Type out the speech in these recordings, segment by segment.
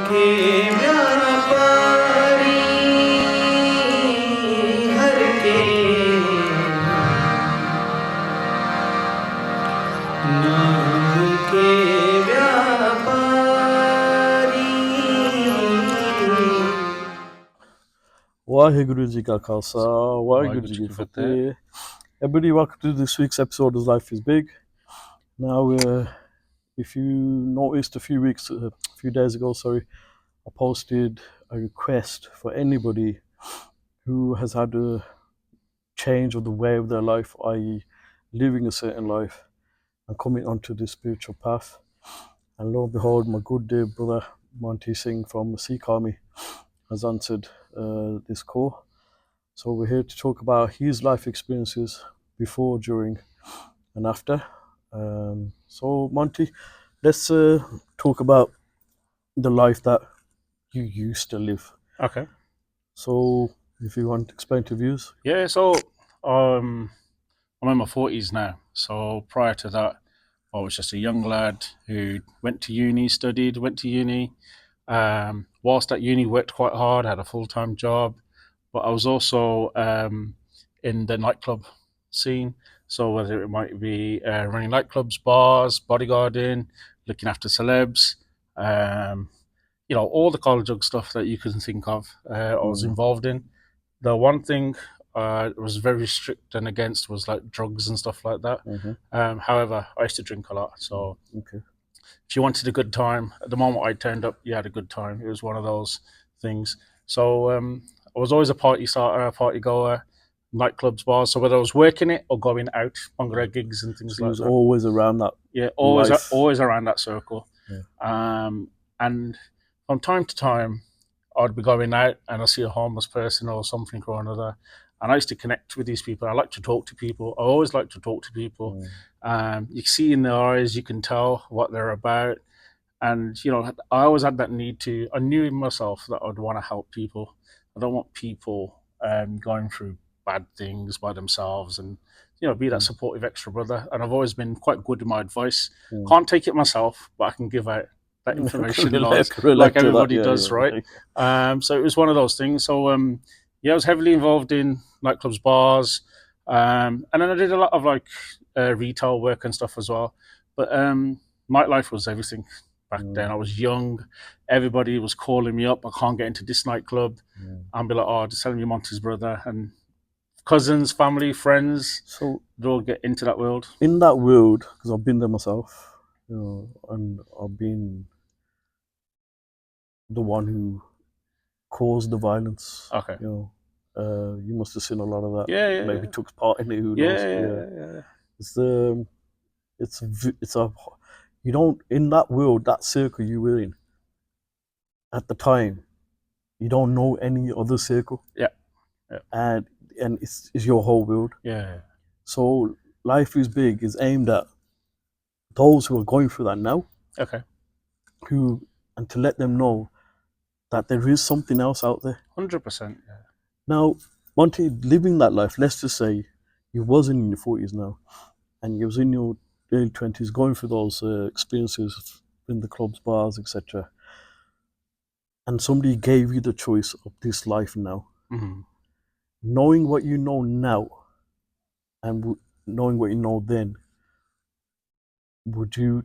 के व्यापारी हर के नाम के व्यापारी। Waheguru Ji Ka Khalsa, Waheguru Ji Ki Fateh. Everybody, welcome to this week's episode of Life is Big. Now, if you noticed a few days ago, I posted a request for anybody who has had a change of the way of their life, i.e., living a certain life and coming onto the spiritual path. And lo and behold, my good dear brother Monty Singh from the Sikh Army has answered this call. So we're here to talk about his life experiences before, during, and after. So Monty, let's talk about the life that you used to live. Okay. So if you want to explain to viewers. Yeah, so I'm in my 40s now. So prior to that, I was just a young lad who went to uni. Whilst at uni, worked quite hard, had a full-time job, but I was also in the nightclub scene. So whether it might be running nightclubs, bars, bodyguarding, looking after celebs, all the college drug stuff that you can think of, I was involved in. The one thing I was very strict and against was like drugs and stuff like that. However, I used to drink a lot. So if you wanted a good time, at the moment I turned up, you had a good time. It was one of those things. So I was always a party starter, a party goer, nightclubs, bars. So whether I was working it or going out, bhangra gigs and things like that. It was always around that. Yeah, always around that circle. Yeah. And from time to time, I'd be going out and I see a homeless person or something or another, and I used to connect with these people. I like to talk to people. I always like to talk to people. You see in their eyes, you can tell what they're about, and I always had that need to. I knew in myself that I'd want to help people. I don't want people going through bad things by themselves, and be that supportive extra brother. And I've always been quite good with my advice. Can't take it myself, but I can give out that information like everybody does, right? So it was one of those things. So I was heavily involved in nightclubs, bars, and then I did a lot of like retail work and stuff as well. But nightlife was everything back then. I was young. Everybody was calling me up. I can't get into this nightclub. I'd be like, oh, just telling me Monty's brother, and cousins, family, friends. So they all get into that world. In that world, because I've been there myself, and I've been the one who caused the violence. Okay. You must have seen a lot of that. Yeah. Maybe took part in it. Who knows? Yeah. It's you don't, in that world, that circle you were in at the time, you don't know any other circle. Yeah. And it's your whole world. Yeah. So Life is Big is aimed at those who are going through that now. Okay. And to let them know that there is something else out there. 100%. Yeah. Now, Monty, living that life, let's just say you wasn't in your 40s now, and you was in your early 20s going through those experiences in the clubs, bars, etc. And somebody gave you the choice of this life now. Knowing what you know now and knowing what you know then, would you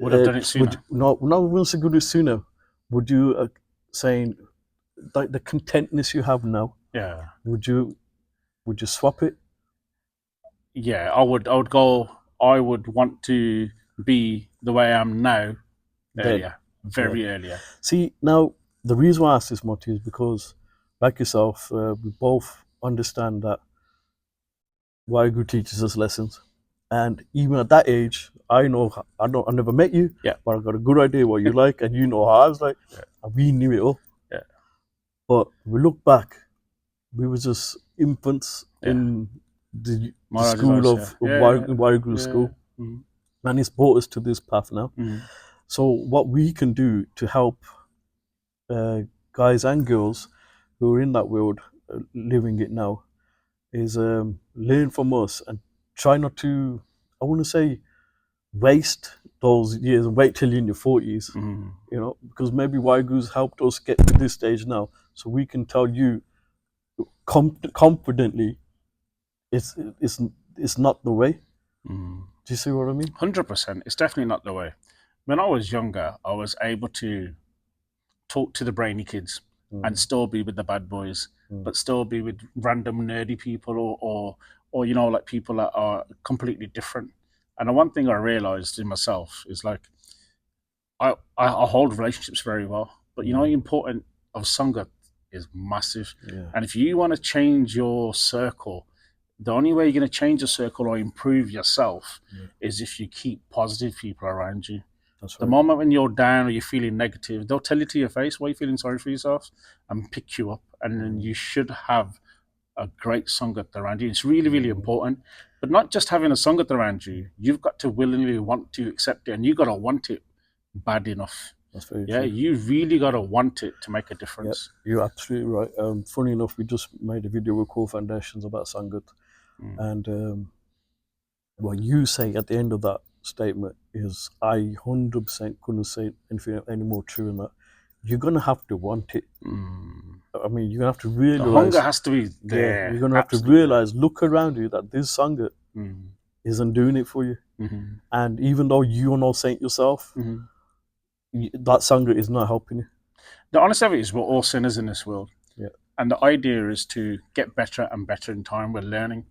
have done it sooner? No, we say good sooner. Would you saying like the contentness you have now? Yeah. Would you swap it? Yeah, I would go. I would want to be the way I am now. Earlier, very earlier. See, now the reason why I ask this, Monty, is because, like yourself, we both understand that Waheguru teaches us lessons, and even at that age, I never met you, but I got a good idea what you like, and you know how I was like, and we knew it all. Yeah. But we look back, we were just infants in the school of Waheguru school, and it's brought us to this path now. So what we can do to help guys and girls who are in that world living it now is learn from us and try not to, I want to say waste those years and wait till you're in your 40s. Mm. You know, because maybe Waigu's helped us get to this stage now, so we can tell you confidently, it's not the way. Mm. Do you see what I mean? 100%. It's definitely not the way. When I was younger, I was able to talk to the brainy kids and still be with the bad boys, but still be with random nerdy people or you know, like people that are completely different. And the one thing I realized in myself is like I hold relationships very well, but you know, the important of Sangat is massive. Yeah. And if you want to change your circle, the only way you're going to change your circle or improve yourself is if you keep positive people around you. That's The right. moment when you're down or you're feeling negative, they'll tell you to your face why you're feeling sorry for yourself and pick you up. And then you should have a great Sangat around you. It's really, really important. But not just having a Sangat around you, you've got to willingly want to accept it, and you've got to want it bad enough. That's very Yeah, true. you really got to want it to make a difference. You're absolutely right. Funny enough, we just made a video with Core Foundations about Sangat, and what you say at the end of that statement is, I 100% couldn't say anything any more true than that. You're gonna have to want it. I mean, you're gonna have to realize The hunger has to be there. Yeah, you're gonna have to realize, look around you, that this Sangat isn't doing it for you. And even though you're no saint yourself, that Sangat is not helping you. The honest of it is, we're all sinners in this world. Yeah. And the idea is to get better and better in time. We're learning.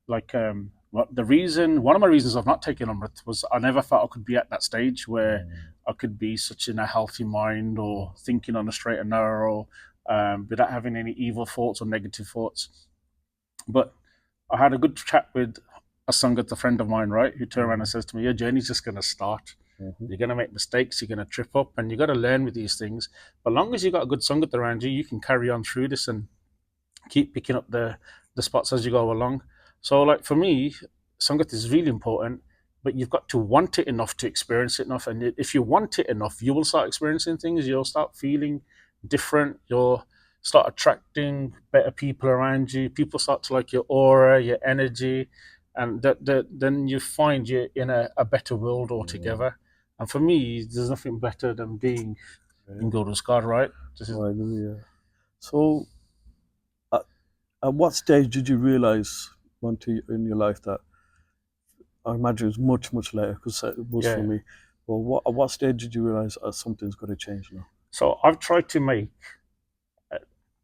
Like, one of my reasons of not taking Amrit was I never felt I could be at that stage where I could be such in a healthy mind or thinking on a straight and narrow, without having any evil thoughts or negative thoughts. But I had a good chat with a Sangat, a friend of mine, right, who turned around and says to me, your journey's just going to start. You're going to make mistakes, you're going to trip up, and you got to learn with these things. But as long as you got a good Sangat around you, you can carry on through this and keep picking up the spots as you go along. So, like, for me, Sangat is really important, but you've got to want it enough to experience it enough. And if you want it enough, you will start experiencing things. You'll start feeling different. You'll start attracting better people around you. People start to like your aura, your energy, and then you find you're in a better world altogether. And for me, there's nothing better than being in Gurus God, right? So, at what stage did you realize, Monty, in your life, that I imagine it was much later, because it was for me. Well, at what stage did you realize something's got to change now? So I've tried to make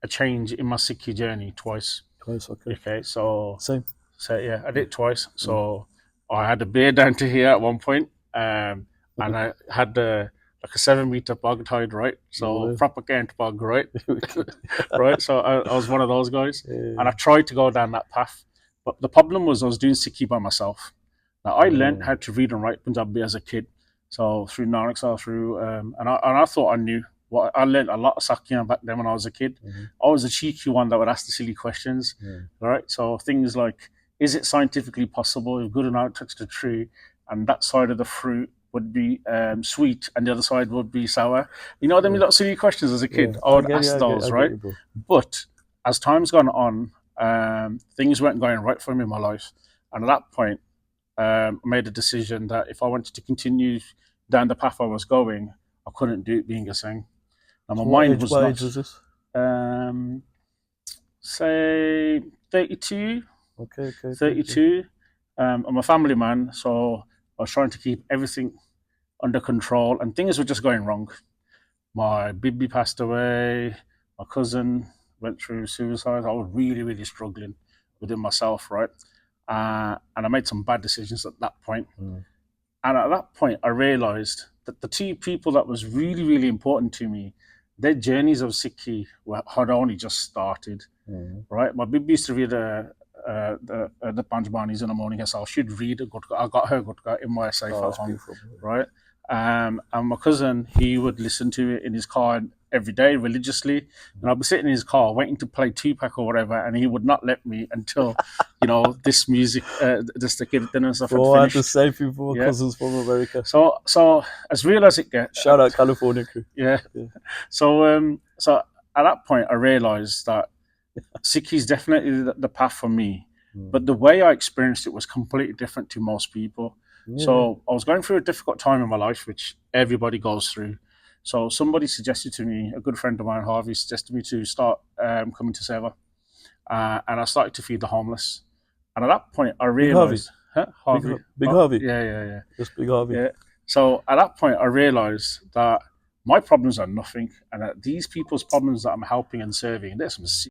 a change in my Sikhi journey twice. Okay. So same. So yeah, I did it twice. So I had a beard down to here at one point, and I had like a 7-meter bog tied, right? So proper Kent bog, right? Right. So I was one of those guys, and I tried to go down that path, but the problem was I was doing Sikhi by myself. Now I learned how to read and write Punjabi as a kid, so through Nanak, and I thought I knew. Well, I learned a lot of Sakya back then when I was a kid. I was a cheeky one that would ask the silly questions, right? So things like, is it scientifically possible if good and out touched a tree and that side of the fruit would be sweet and the other side would be sour? You know what I mean? Lots of silly questions as a kid. I would ask those, right? But as time's gone on, things weren't going right for me in my life. And at that point, I made a decision that if I wanted to continue down the path I was going, I couldn't do it being a Singh. And my mind was what not. age was this? Say 32. Okay. 32. I'm a family man, so I was trying to keep everything under control, and things were just going wrong. My Bibi passed away. My cousin went through suicide. I was really, really struggling within myself, right? And I made some bad decisions at that point. And at that point, I realized that the two people that was really, really important to me, their journeys of Sikhi had only just started, right? My Bibi used to read the Panjbanis in the morning herself. She'd read a Gutka. I got her Gutka in my safe at home, right? And my cousin, he would listen to it in his car every day religiously, and I'd be sitting in his car waiting to play Tupac or whatever, and he would not let me until, this music, this the kid and stuff. I had to say people, cousins from America. So as real as it gets. Shout out California crew. Yeah. So at that point, I realized that Sikhi is definitely the path for me, but the way I experienced it was completely different to most people. So I was going through a difficult time in my life, which everybody goes through. So somebody suggested to me, a good friend of mine, Harvey, suggested me to start coming to Seva. And I started to feed the homeless. And at that point, I realised... Harvey. Big Harvey? Yeah. Just Big Harvey. Yeah. So at that point, I realised that my problems are nothing, and that these people's problems that I'm helping and serving, there's some